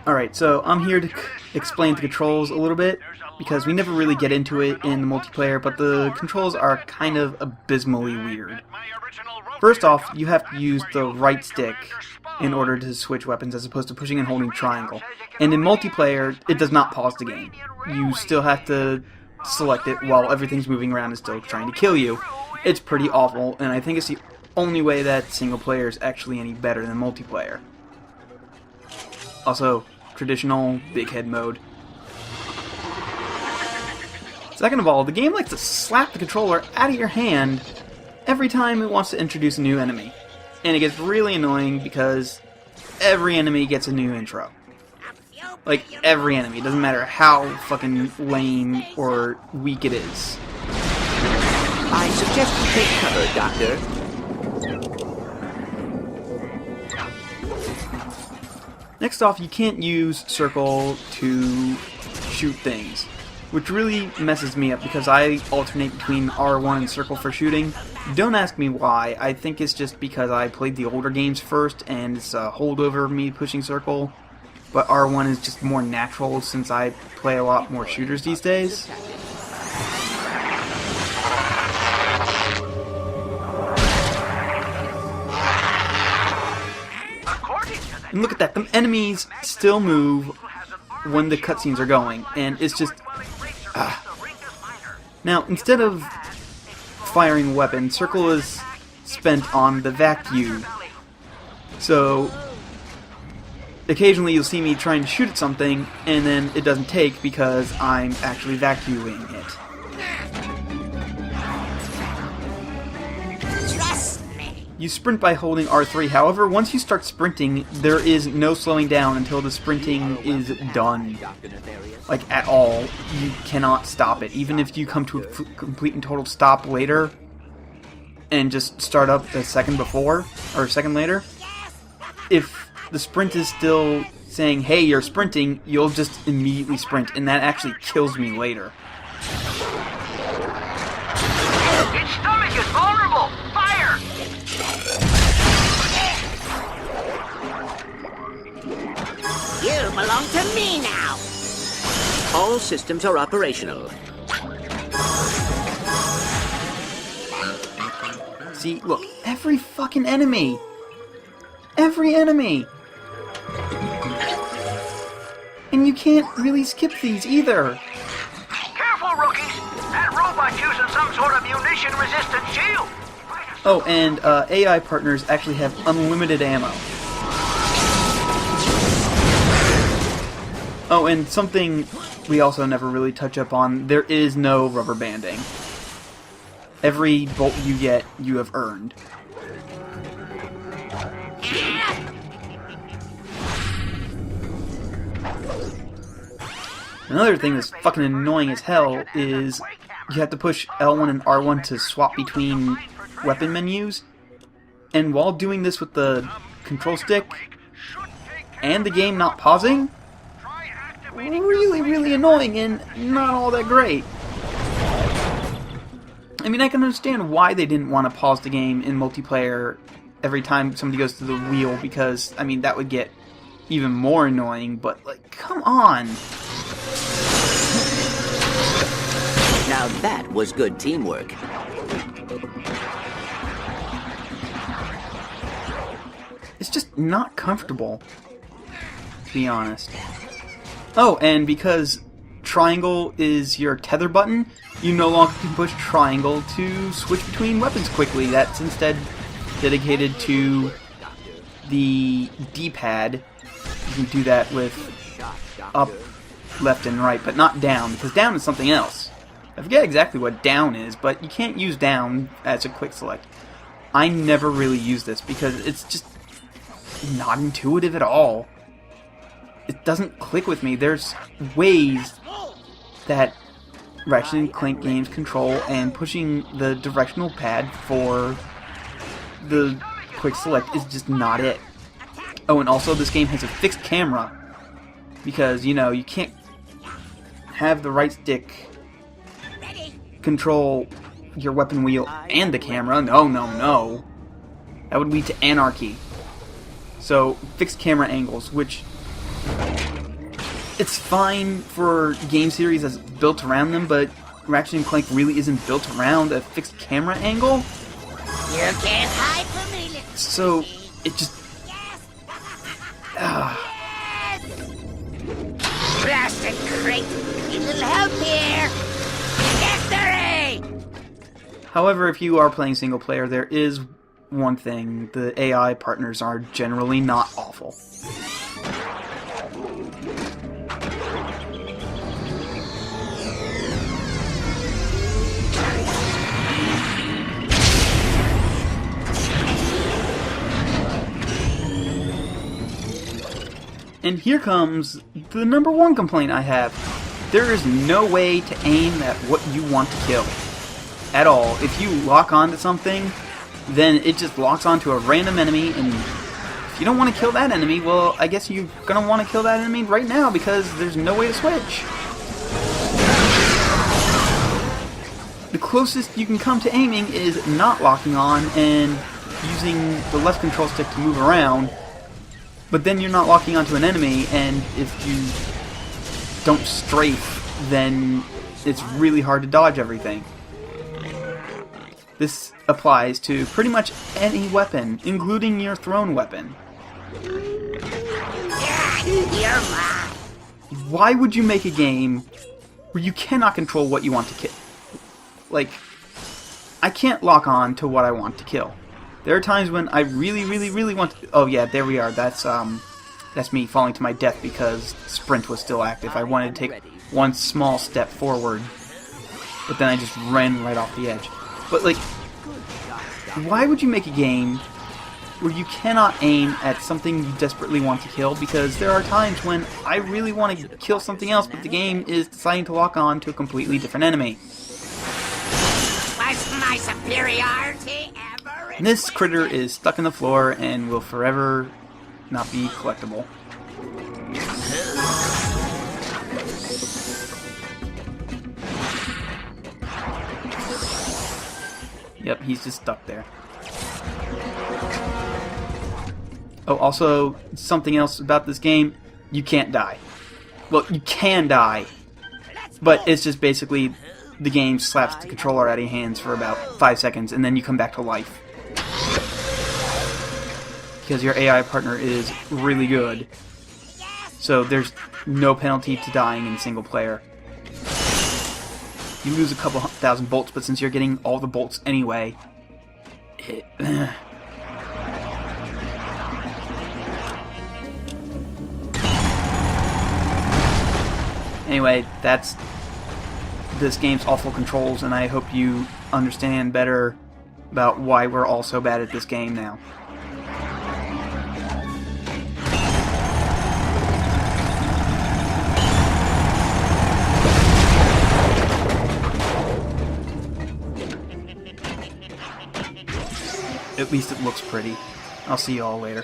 Alright, so I'm here to explain the controls a little bit, because we never really get into it in the multiplayer, but the controls are kind of abysmally weird. First off, you have to use the right stick in order to switch weapons as opposed to pushing and holding triangle. And in multiplayer, it does not pause the game. You still have to select it while everything's moving around and still trying to kill you. It's pretty awful, and I think it's the only way that single player is actually any better than multiplayer. Also, traditional big head mode. Second of all, the game likes to slap the controller out of your hand every time it wants to introduce a new enemy. And it gets really annoying because every enemy gets a new intro. Like, every enemy. It doesn't matter how fucking lame or weak it is. I suggest you take cover, Doctor. Next off, you can't use circle to shoot things, which really messes me up because I alternate between R1 and circle for shooting. Don't ask me why. I think it's just because I played the older games first and it's a holdover of me pushing circle. But R1 is just more natural since I play a lot more shooters these days. And look at that, the enemies still move when the cutscenes are going, and it's just... Now, instead of firing a weapon, circle is spent on the vacuum. So, occasionally you'll see me trying to shoot at something, and then it doesn't take because I'm actually vacuuming it. You sprint by holding R3, however, once you start sprinting, there is no slowing down until the sprinting is done. Like, at all. You cannot stop it. Even if you come to a complete and total stop later, and just start up a second before, or a second later, if the sprint is still saying, hey, you're sprinting, you'll just immediately sprint, and that actually kills me later. Its stomach is vulnerable! Fire! You belong to me now. All systems are operational. See, look, every fucking enemy! Every enemy! And you can't really skip these either! Careful, rookies! That robot's using some sort of munition-resistant shield! Oh, and AI partners actually have unlimited ammo. Oh, and something we also never really touch up on, there is no rubber banding. Every bolt you get, you have earned. Another thing that's fucking annoying as hell is you have to push L1 and R1 to swap between weapon menus, and while doing this with the control stick and the game not pausing, really annoying and not all that great. I mean, I can understand why they didn't want to pause the game in multiplayer every time somebody goes to the wheel, because, I mean, that would get even more annoying, but, like, come on! Now that was good teamwork. It's just not comfortable, to be honest. Oh, and because triangle is your tether button, you no longer can push triangle to switch between weapons quickly. That's instead dedicated to the D-pad. You can do that with up, left, and right, but not down, because down is something else. I forget exactly what down is, but you can't use down as a quick select. I never really use this because it's just not intuitive at all. It doesn't click with me. There's ways that Ratchet and Clank games control, and pushing the directional pad for the quick select is just not it. Oh, and also this game has a fixed camera, because, you know, you can't have the right stick control your weapon wheel and the camera. No. That would lead to anarchy. So, fixed camera angles, which it's fine for game series that's built around them, but Ratchet and Clank really isn't built around a fixed camera angle. You can't hide from me, little So it just blasted crate. Need a little help here. Victory! However, if you are playing single player, there is one thing: the AI partners are generally not awful. And here comes the number one complaint I have. There is no way to aim at what you want to kill. At all. If you lock onto something, then it just locks onto a random enemy, and if you don't want to kill that enemy, well, I guess you're going to want to kill that enemy right now because there's no way to switch. The closest you can come to aiming is not locking on and using the left control stick to move around. But then you're not locking onto an enemy, and if you don't strafe, then it's really hard to dodge everything. This applies to pretty much any weapon, including your thrown weapon. You're mine. Why would you make a game where you cannot control what you want to kill? Like, I can't lock on to what I want to kill. There are times when I really, really, really want to... Oh yeah, there we are. That's me falling to my death because sprint was still active. I wanted to take one small step forward, but then I just ran right off the edge. But like, why would you make a game where you cannot aim at something you desperately want to kill? Because there are times when I really want to kill something else, but the game is deciding to lock on to a completely different enemy. Was my superiority ever... This critter is stuck in the floor and will forever not be collectible. Yep, he's just stuck there. Oh, also, something else about this game, you can't die. Well, you can die, but it's just basically the game slaps the controller out of your hands for about 5 seconds, and then you come back to life. Because your AI partner is really good. So there's no penalty to dying in single player. You lose a couple thousand bolts, but since you're getting all the bolts anyway... Anyway, that's this game's awful controls, and I hope you understand better about why we're all so bad at this game now. At least it looks pretty. I'll see you all later.